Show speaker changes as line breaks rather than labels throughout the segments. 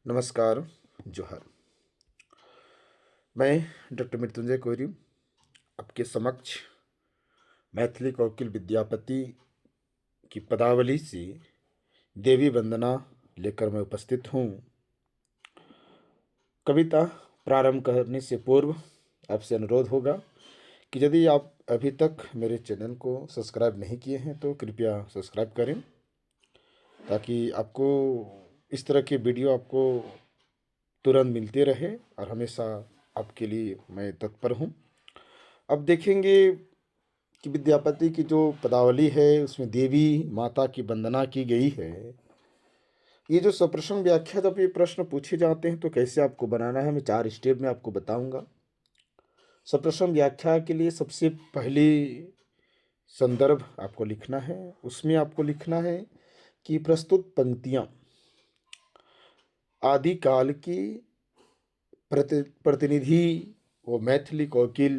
नमस्कार, जोहार। मैं डॉक्टर मृत्युंजय कोरी आपके समक्ष मैथिली कोकिल विद्यापति की पदावली से देवी वंदना लेकर मैं उपस्थित हूँ। कविता प्रारंभ करने से पूर्व आपसे अनुरोध होगा कि यदि आप अभी तक मेरे चैनल को सब्सक्राइब नहीं किए हैं तो कृपया सब्सक्राइब करें, ताकि आपको इस तरह की वीडियो आपको तुरंत मिलते रहे और हमेशा आपके लिए मैं तत्पर हूँ। अब देखेंगे कि विद्यापति की जो पदावली है उसमें देवी माता की वंदना की गई है। ये जो सप्रश्न व्याख्या, जब ये प्रश्न पूछे जाते हैं तो कैसे आपको बनाना है, मैं 4 स्टेप में आपको बताऊंगा। सप्रश्न व्याख्या के लिए सबसे पहले संदर्भ आपको लिखना है। उसमें आपको लिखना है कि प्रस्तुत पंक्तियाँ आदिकाल की प्रतिनिधि वो मैथिली कोकिल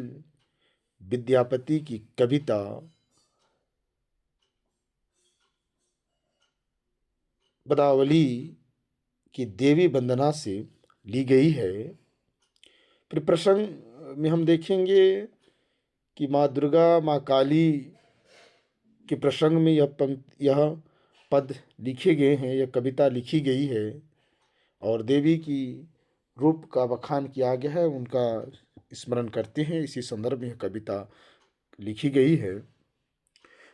विद्यापति की कविता पदावली की देवी वंदना से ली गई है। फिर प्रसंग में हम देखेंगे कि माँ दुर्गा, माँ काली के प्रसंग में यह पद लिखे गए हैं, यह कविता लिखी गई है और देवी की रूप का बखान किया गया है, उनका स्मरण करते हैं। इसी संदर्भ में यह कविता लिखी गई है।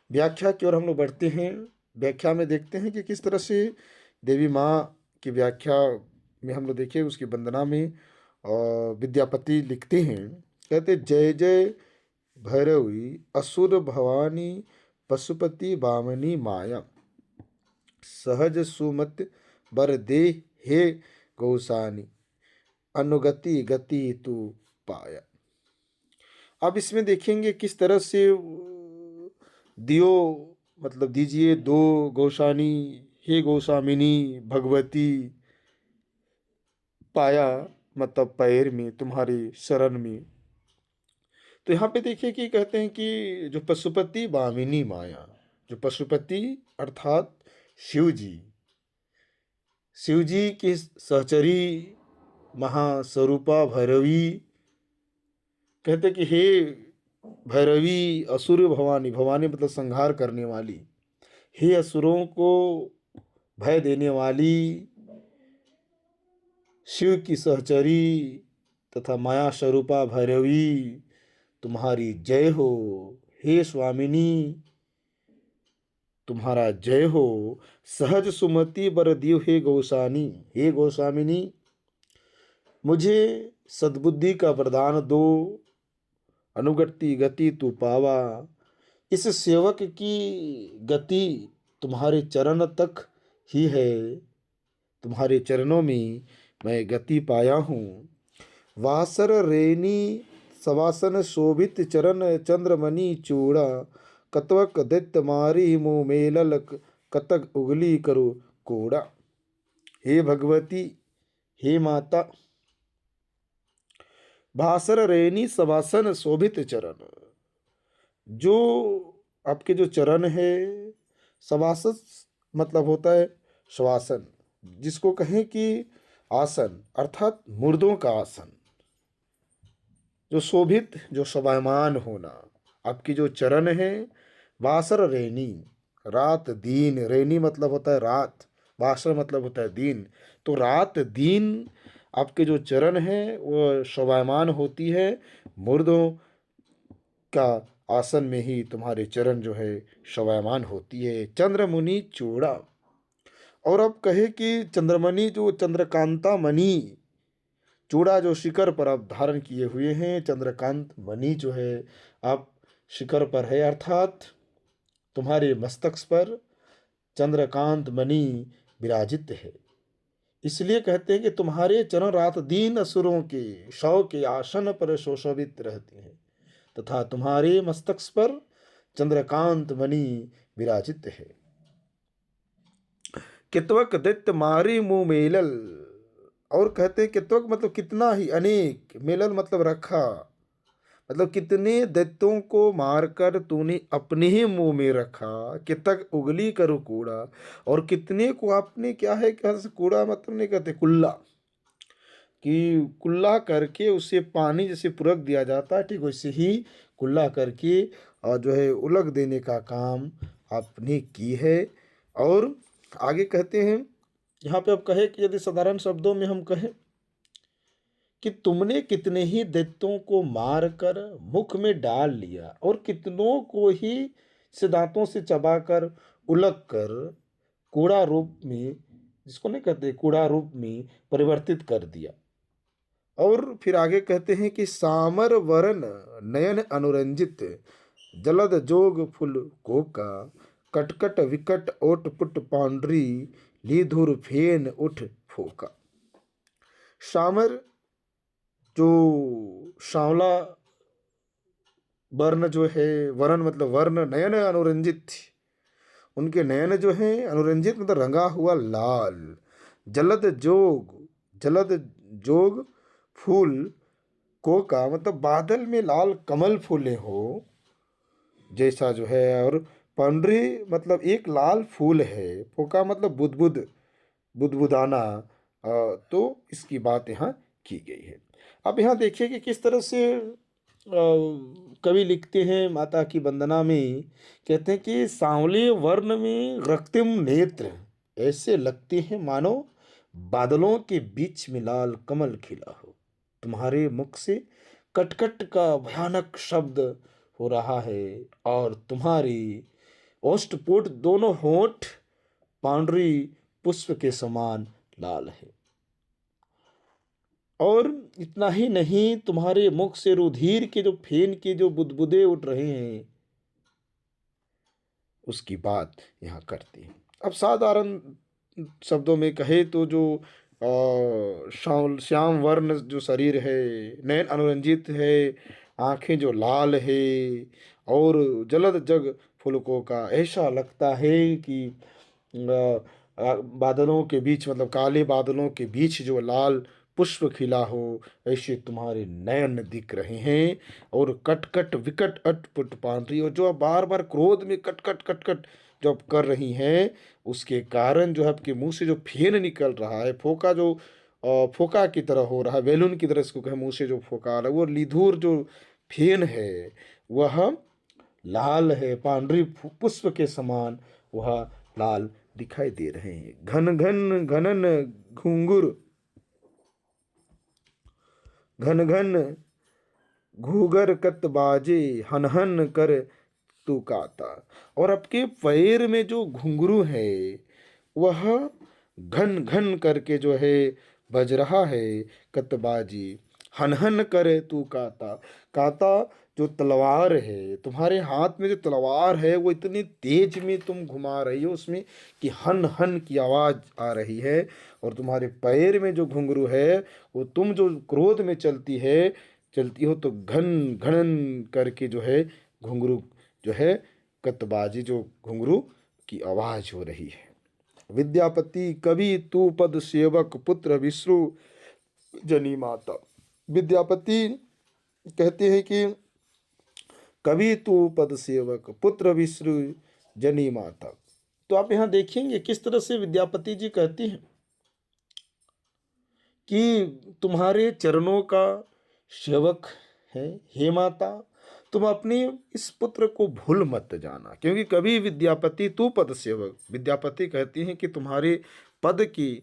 व्याख्या की ओर हम लोग बढ़ते हैं। व्याख्या में देखते हैं कि किस तरह से देवी माँ की व्याख्या में हम लोग देखें, उसकी वंदना में विद्यापति लिखते हैं, कहते जय जय भैरवी असुर भवानी पशुपति वामनी माया सहज सुमत बर दे हे गौसानी अनुगति गति तू पाया। अब इसमें देखेंगे किस तरह से दियो मतलब दीजिए दो गौशानी, हे गौस्वामिनी भगवती, पाया मतलब पैर में, तुम्हारे शरण में। तो यहाँ पे देखिए कि कहते हैं कि जो पशुपति वामिनी माया, जो पशुपति अर्थात शिव जी, शिव जी की सहचरी महास्वरूपा भैरवी, कहते कि हे भैरवी असुर भवानी, भवानी मतलब संहार करने वाली, हे असुरों को भय देने वाली शिव की सहचरी तथा माया स्वरूपा भैरवी, तुम्हारी जय हो। हे स्वामिनी, तुम्हारा जय हो। सहज सुमति बर दियो हे गौसानी, हे गौस्वामिनी मुझे सद्बुद्धि का वरदान दो, अनुगति गति तू पावा। इस सेवक की गति तुम्हारे चरण तक ही है, तुम्हारे चरणों में मैं गति पाया हूँ। वासर रेनी सवासन शोभित चरण चंद्रमणि चूड़ा, कतवक दैत्य मारी मुँह मेलल कतक उगली करो कोड़ा। हे भगवती, हे माता, भासर रेनी सवासन शोभित चरण, जो आपके जो चरण है, सवासन मतलब होता है श्वासन, जिसको कहें कि आसन अर्थात मुर्दों का आसन, जो शोभित, जो शोभायमान होना, आपकी जो चरण है। वासर रेनी, रात दिन, रेनी मतलब होता है रात, वासर मतलब होता है दिन, तो रात दिन आपके जो चरण हैं वो शोभायमान होती है। मुर्दों का आसन में ही तुम्हारे चरण जो है शोभायमान होती है। चंद्रमुनि चूड़ा, और अब कहे कि चंद्रमणि, जो चंद्रकांता मणि, चूड़ा जो शिखर पर आप धारण किए हुए हैं, चंद्रकांत मणि जो है आप शिखर पर है, अर्थात तुम्हारे मस्तक पर चंद्रकांत मणि विराजित है। इसलिए कहते हैं कि तुम्हारे चरण रात दिन असुरों के शव के आसन पर शोभित रहते हैं, तथा तुम्हारे मस्तक पर चंद्रकांत मणि विराजित है। कितवक दैत्य मारी मुँह मेलल, और कहते हैं कितवक मतलब कितना ही, अनेक, मेलल मतलब रखा, मतलब कितने दैत्यों को मारकर तूने अपने ही मुंह में रखा, कितक उगली करो कूड़ा, और कितने को आपने क्या है, क्या कूड़ा मतलब नहीं कहते कुल्ला, कि कुल्ला करके उसे पानी जैसे पूरक दिया जाता है, ठीक वैसे ही कुल्ला करके और जो है उलग देने का काम आपने की है। और आगे कहते हैं, यहाँ पे अब कहे कि यदि साधारण शब्दों में हम कहें कि तुमने कितने ही दैत्यों को मार कर मुख में डाल लिया और कितनों को ही से दांतों से चबाकर उलग कर कूड़ा रूप में, जिसको नहीं कहते कूड़ा रूप में परिवर्तित कर दिया। और फिर आगे कहते हैं कि सामर वरन नयन अनुरंजित जलद जोग फुल कोका कटकट विकट ओट पुट पांडरी लीधुर फेन उठ फोका। सामर जो सांवला वर्ण जो है, वर्ण मतलब वर्ण, नयन अनुरंजित थी, उनके नयन जो है अनुरंजित मतलब रंगा हुआ लाल। जलद जोग, जलद जोग फूल को का मतलब बादल में लाल कमल फूले हो जैसा जो है। और पांडरी मतलब एक लाल फूल है, फोका मतलब बुदबुद, बुदबुदाना। तो इसकी बात यहाँ की गई है। अब यहाँ देखिए कि किस तरह से कवि लिखते हैं माता की वंदना में, कहते हैं कि सांवले वर्ण में रक्तिम नेत्र ऐसे लगते हैं मानो बादलों के बीच में लाल कमल खिला हो। तुम्हारे मुख से कटकट का भयानक शब्द हो रहा है और तुम्हारी ओष्ठपुट दोनों होंठ पांडुरी पुष्प के समान लाल है। और इतना ही नहीं, तुम्हारे मुख से रुधिर के जो फेन के जो बुदबुदे उठ रहे हैं उसकी बात यहाँ करते हैं। अब साधारण शब्दों में कहे तो जो श्याम वर्ण जो शरीर है, नयन अनुरंजित है, आंखें जो लाल है, और जलद जग फुलकों का, ऐसा लगता है कि बादलों के बीच मतलब काले बादलों के बीच जो लाल पुष्प खिला हो, ऐसे तुम्हारे नयन दिख रहे हैं। और कटकट विकट अटपट पांडरी, और जो बार बार क्रोध में कटकट कटकट जो आप कर रही हैं, उसके कारण जो है आपके मुंह से जो फेन निकल रहा है, फोका जो फोका की तरह हो रहा है, बैलून की तरह इसको कहें, मुंह से जो फोका आ रहा है, वो लिधुर जो फेन है वह लाल है, पांडुरी पुष्प के समान वह लाल दिखाई दे रहे हैं। घन घन घनन घुंगुर, घन घन घूगर कत बाजे हन हन कर तू काता। और आपके पैर में जो घुंघरू है वह घन घन करके जो है बज रहा है, कतबाजी हन हन करे तू काता। काता जो तलवार है, तुम्हारे हाथ में जो तलवार है वो इतनी तेज में तुम घुमा रही हो उसमें कि हन हन की आवाज़ आ रही है। और तुम्हारे पैर में जो घुंघरू है वो तुम जो क्रोध में चलती हो तो घन घनन करके जो है घुंघरू जो है कतबाजी जो घुंघरू की आवाज़ हो रही है। विद्यापति कवि तू पद सेवक पुत्र विश्रु जनी माता। विद्यापति कहते हैं कि कवि तू पद सेवक पुत्र विश्रु जनी माता। तो आप यहाँ देखेंगे किस तरह से विद्यापति जी कहती हैं कि तुम्हारे चरणों का सेवक है हे माता, तुम अपने इस पुत्र को भूल मत जाना। क्योंकि कभी विद्यापति तू पद सेवक, विद्यापति कहती हैं कि तुम्हारे पद की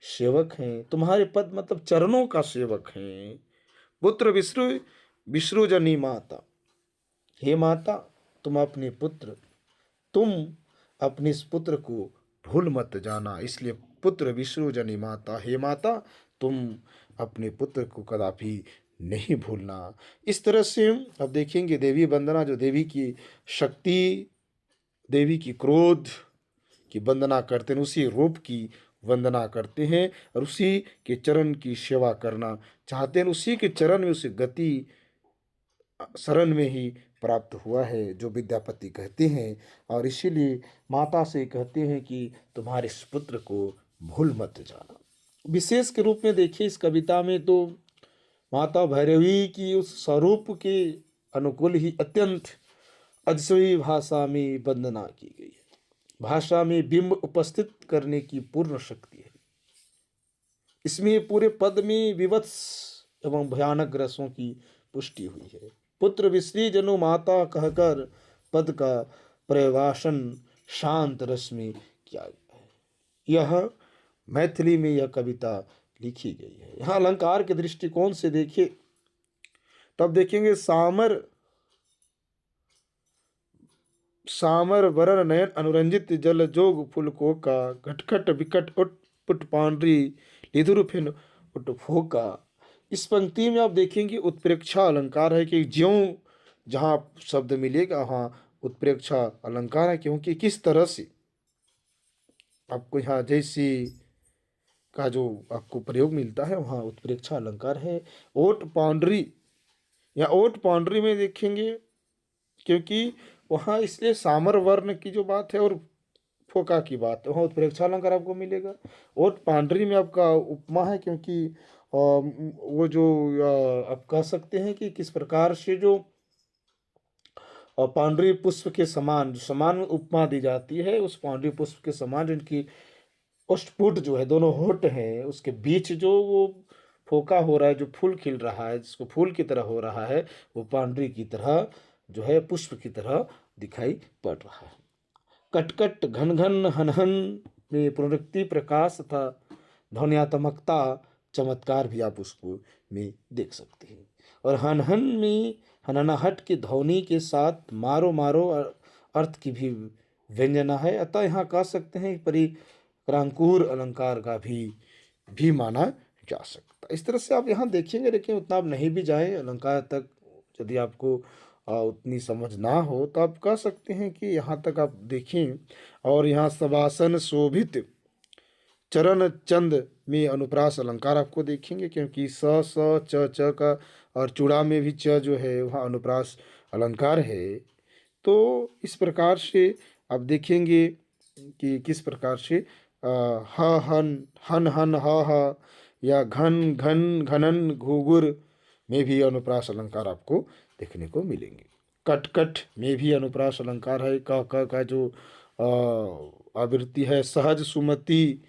सेवक हैं, तुम्हारे पद मतलब चरणों का सेवक हैं। पुत्र विश्रु विश्रुजनी माता, हे माता तुम अपने पुत्र, तुम अपने इस पुत्र को भूल मत जाना। इसलिए पुत्र विश्रुजनी माता, हे माता तुम अपने पुत्र को कदापि नहीं भूलना। इस तरह से अब देखेंगे देवी वंदना, जो देवी की शक्ति, देवी की क्रोध की वंदना करते हैं, उसी रूप की वंदना करते हैं और उसी के चरण की सेवा करना चाहते हैं। उसी के चरण में उसे गति शरण में ही प्राप्त हुआ है जो विद्यापति कहते हैं। और इसीलिए माता से कहते हैं कि तुम्हारे इस पुत्र को भूल मत जाना। विशेष के रूप में देखिए इस कविता में तो माता भैरवी की उस स्वरूप के अनुकूल ही अत्यंत अजसवी भाषा में वंदना की गई है। भाषा में बिंब उपस्थित करने की पूर्ण शक्ति है। इसमें पूरे पद में विवत्स एवं भयानक रसों की पुष्टि हुई है। पुत्र विश्री जनु माता कहकर पद का प्रवासन शांत रस में किया गया है। यह मैथिली में यह कविता लिखी गई है। यहाँ अलंकार के दृष्टिकोण से देखिए तब देखेंगे सामर सामर वरण नयन अनुरंजित जल जोग फुल को का घटखट विकट उट पुट पांडरी लिधुर फिन उट फोका। इस पंक्ति में आप देखेंगे उत्प्रेक्षा अलंकार है कि ज्यों जहाँ शब्द मिलेगा वहाँ उत्प्रेक्षा अलंकार है, क्योंकि किस तरह से आपको यहाँ जैसी का जो आपको प्रयोग मिलता है वहाँ उत्प्रेक्षा अलंकार है। ओट पांडरी या ओट पांडरी में देखेंगे क्योंकि वहाँ इसलिए सामर वर्ण की जो बात है और फोका की बात है, वहाँ उत्प्रेक्षा अलंकार आपको मिलेगा। और पांडरी में आपका उपमा है क्योंकि वो जो आप कह सकते हैं कि किस प्रकार से जो पांडरी पुष्प के समान जो समान उपमा दी जाती है, उस पांडरी पुष्प के समान जिनकी ओष्ठपुट जो है दोनों होठ हैं उसके बीच जो वो फोका हो रहा है, जो फूल खिल रहा है, जिसको फूल की तरह हो रहा है, वो पांडरी की तरह जो है पुष्प की तरह दिखाई पड़ रहा है। कटकट घन घन हनहन में पुनरुक्ति प्रकाश तथा ध्वन्यात्मकता चमत्कार भी आप उसको में देख सकते हैं। और हनहन में हननाहट की ध्वनि के साथ मारो मारो अर्थ की भी व्यंजना है। अतः यहाँ कह सकते हैं परिक्रांकुर अलंकार का भी माना जा सकता है। इस तरह से आप यहाँ देखेंगे, लेकिन उतना आप नहीं भी जाएं अलंकार तक, यदि आपको उतनी समझ ना हो तो आप कह सकते हैं कि यहाँ तक आप देखें। और यहाँ शवासन शोभित चरण चंद में अनुप्रास अलंकार आपको देखेंगे, क्योंकि स स च का और चूड़ा में भी च जो है वहाँ अनुप्रास अलंकार है। तो इस प्रकार से आप देखेंगे कि किस प्रकार से ह हन हन हन ह या घन घन घनन घुघुर में भी अनुप्रास अलंकार आपको देखने को मिलेंगे। कटकट में भी अनुप्रास अलंकार है। का जो आवृत्ति है सहज सुमति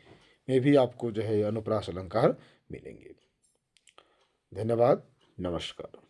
में भी आपको जो है अनुप्रास अलंकार मिलेंगे। धन्यवाद, नमस्कार।